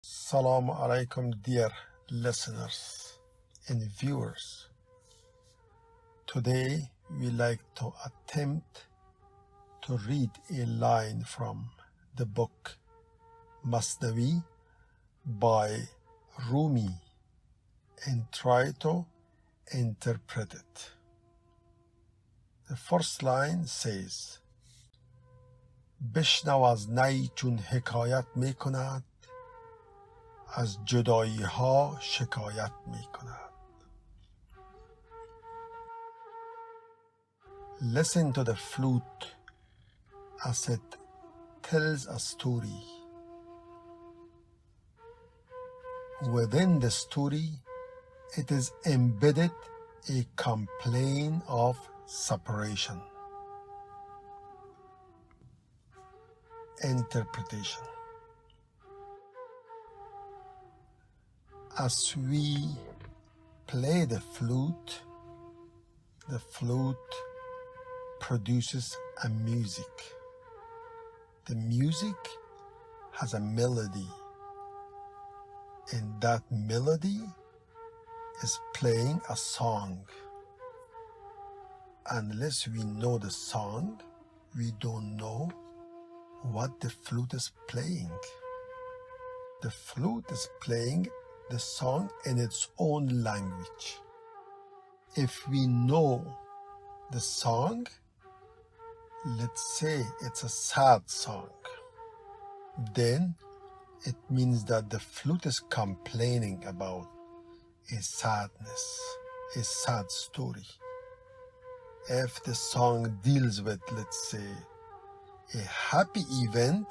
Assalamu alaikum, dear listeners and viewers. Today we like to attempt to read a line from the book Masnavi by Rumi and try to interpret it. The first line says بشنو از نی چون حکایت می کند از جدایی ها شکایت می کند. Listen to the flute as it tells a story. Within the story, it is embedded a complaint of separation. Interpretation. As we play the flute produces a music. The music has a melody, and that melody is playing a song. Unless we know the song, we don't know what the flute is playing. The flute is playing the song in its own language. If we know the song, let's say it's a sad song, then it means that the flute is complaining about a sadness, a sad story. If the song deals with, let's say, a happy event,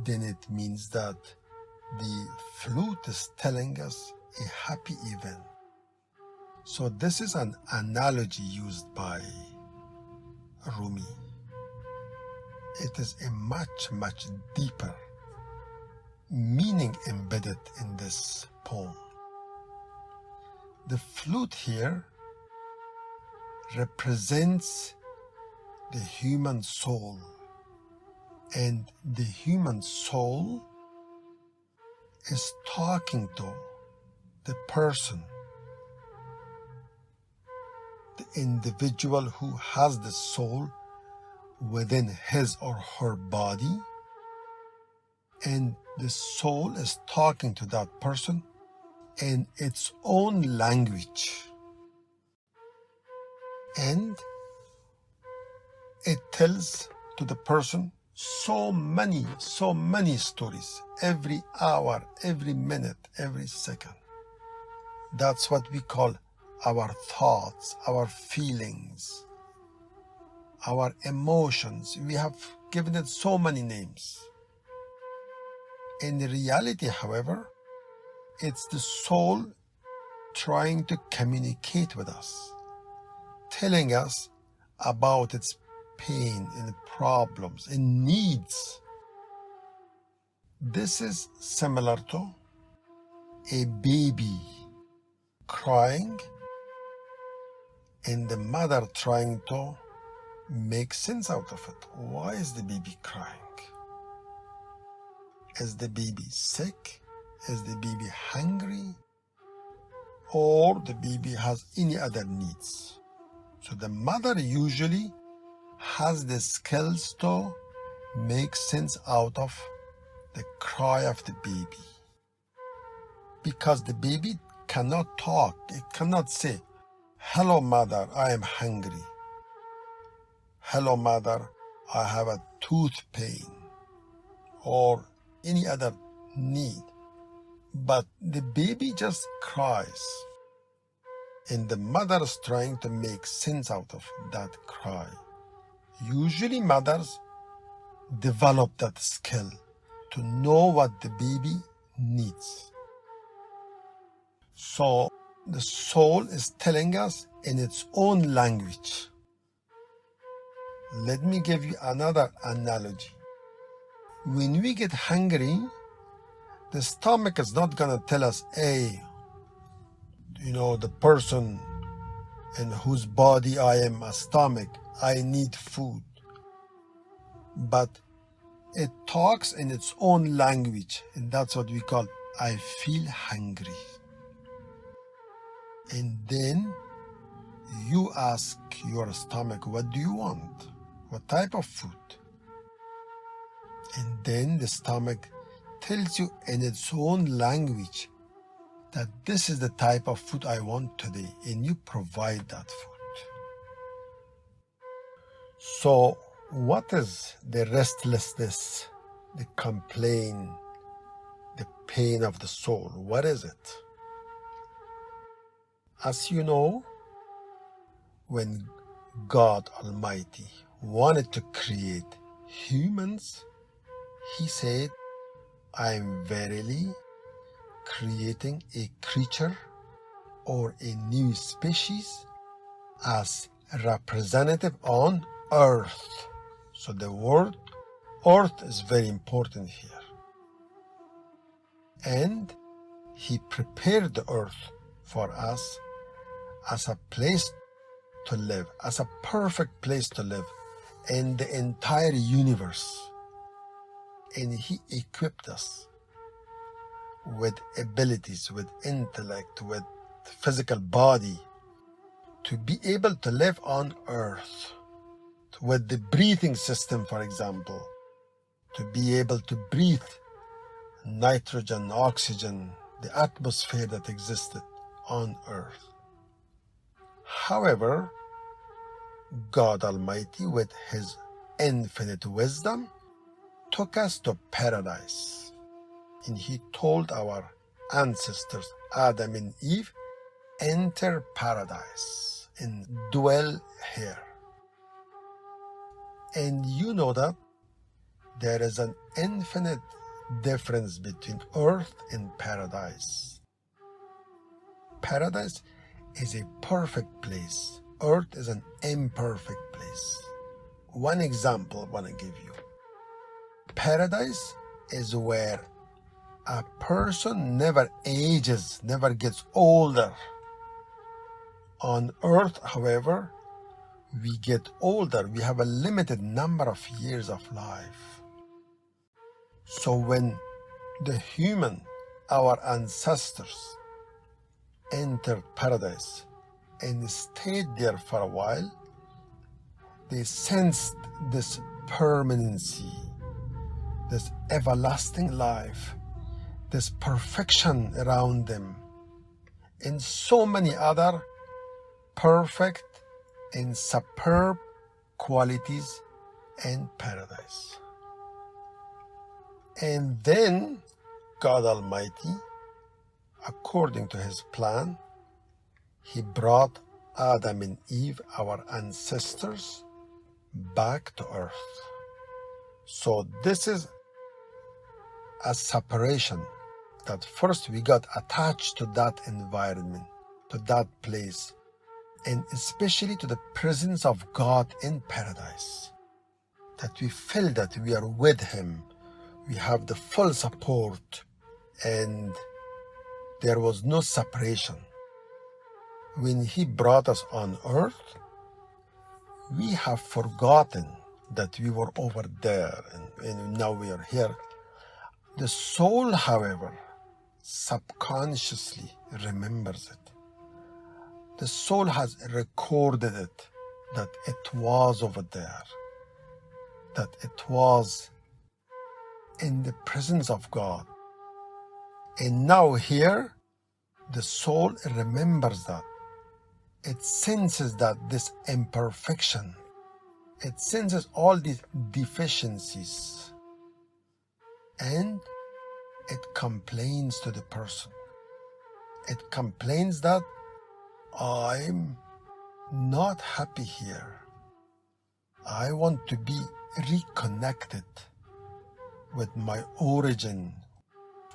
then it means that the flute is telling us a happy event. So this is an analogy used by Rumi. It is a much, much deeper meaning embedded in this poem. The flute here represents the human soul, and the human soul is talking to the person, the individual who has the soul within his or her body, and the soul is talking to that person in its own language. And it tells to the person so many stories every hour, every minute, every second. That's what we call our thoughts, our feelings, our emotions. We have given it so many names. In reality, however, it's the soul trying to communicate with us, telling us about its pain and problems and needs. This is similar to a baby crying and the mother trying to make sense out of it. Why is the baby crying? Is the baby sick? Is the baby hungry? Or the baby has any other needs? So the mother usually has the skills to make sense out of the cry of the baby. Because the baby cannot talk. It cannot say, "Hello mother, I am hungry. Hello mother, I have a tooth pain," or any other need. But the baby just cries, and the mother is trying to make sense out of that cry. Usually mothers develop that skill to know what the baby needs. So the soul is telling us in its own language. Let me give you another analogy. When we get hungry, the stomach is not going to tell us, hey, the person in whose body I am a stomach, I need food. But It talks in its own language, and that's what we call I feel hungry. And then you ask your stomach, what do you want? What type of food? And then the stomach tells you in its own language that this is the type of food I want today, and you provide that food. So what is the restlessness, the complaint, the pain of the soul? What is it? As you know, when God Almighty wanted to create humans, He said, I am verily creating a creature or a new species as representative on earth. So the word earth is very important here. And He prepared the earth for us as a place to live, as a perfect place to live in the entire universe. And He equipped us with abilities, with intellect, with physical body to be able to live on earth, with the breathing system, for example, to be able to breathe nitrogen, oxygen, the atmosphere that existed on earth. However, God Almighty, with His infinite wisdom, took us to paradise. And He told our ancestors, Adam and Eve, enter paradise and dwell here. And you know that there is an infinite difference between earth and paradise. Paradise is a perfect place. Earth is an imperfect place. One example I want to give you. Paradise is where a person never ages, never gets older. On earth, however, we get older. We have a limited number of years of life. So when the human, our ancestors, entered paradise and stayed there for a while, they sensed this permanency, this everlasting life, this perfection around them, and so many other perfect and superb qualities in paradise. And then God Almighty, according to His plan, He brought Adam and Eve, our ancestors, back to earth. So this is a separation, that first we got attached to that environment, to that place, and especially to the presence of God in paradise, that we feel that we are with Him, we have the full support, and there was no separation. When He brought us on earth, we have forgotten that we were over there and now we are here. The soul, however, subconsciously remembers it. The soul has recorded it, that it was over there, that it was in the presence of God. And now here, the soul remembers that. It senses that this imperfection, it senses all these deficiencies, and it complains to the person. It complains that I'm not happy here. I want to be reconnected with my origin,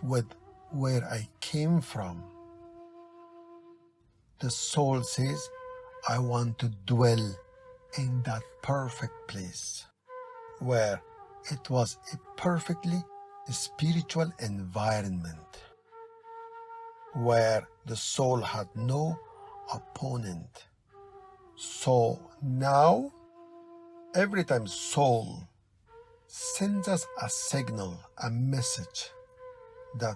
with where I came from. The soul says, I want to dwell in that perfect place where it was a perfectly spiritual environment, where the soul had no opponent. So now, every time soul sends us a signal, a message that,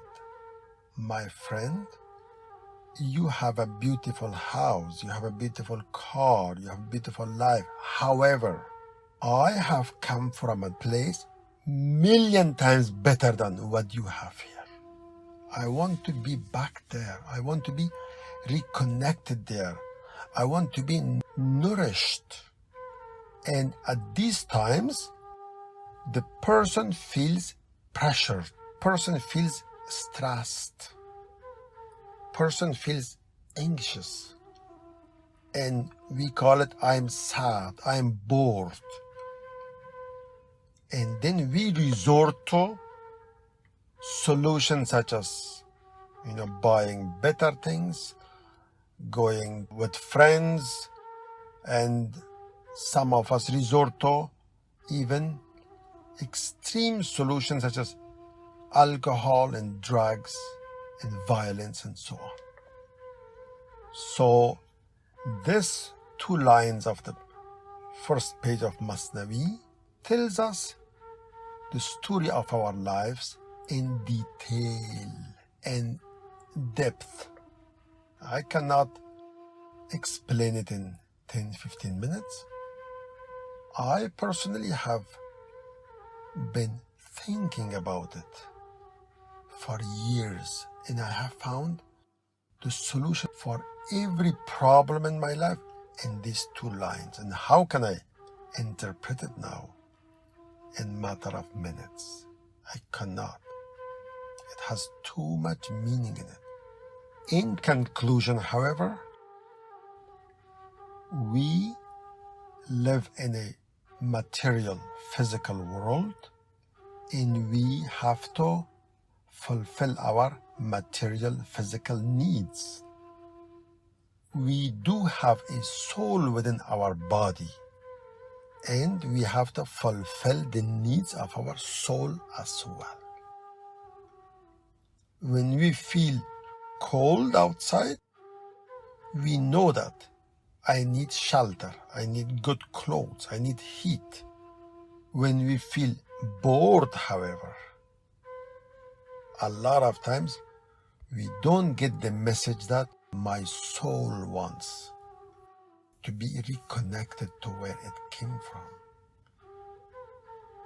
my friend, you have a beautiful house, you have a beautiful car, you have a beautiful life. However, I have come from a place million times better than what you have here. I want to be back there. I want to be reconnected there. I want to be nourished. And at these times, the person feels pressured, person feels stressed, person feels anxious. And we call it, I'm sad, I'm bored. And then we resort to solutions such as, buying better things, going with friends, and some of us resort to even extreme solutions such as alcohol and drugs and violence and so on. So this 2 lines of the first page of Masnavi tells us the story of our lives in detail and depth. I cannot explain it in 10-15 minutes. I personally have been thinking about it for years, and I have found the solution for every problem in my life in these 2 lines. And how can I interpret it now in matter of minutes? I cannot. It has too much meaning in it. In conclusion, however, we live in a material, physical world, and we have to fulfill our material, physical needs. We do have a soul within our body, and we have to fulfill the needs of our soul as well. When we feel cold outside, we know that I need shelter, I need good clothes, I need heat. When we feel bored, however, a lot of times we don't get the message that my soul wants to be reconnected to where it came from.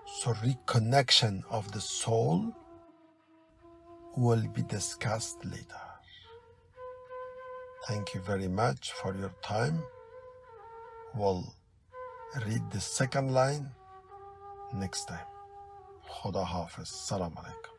So reconnection of the soul will be discussed later. Thank you very much for your time. We'll read the second line next time. Khuda Hafiz. Salam alaikum.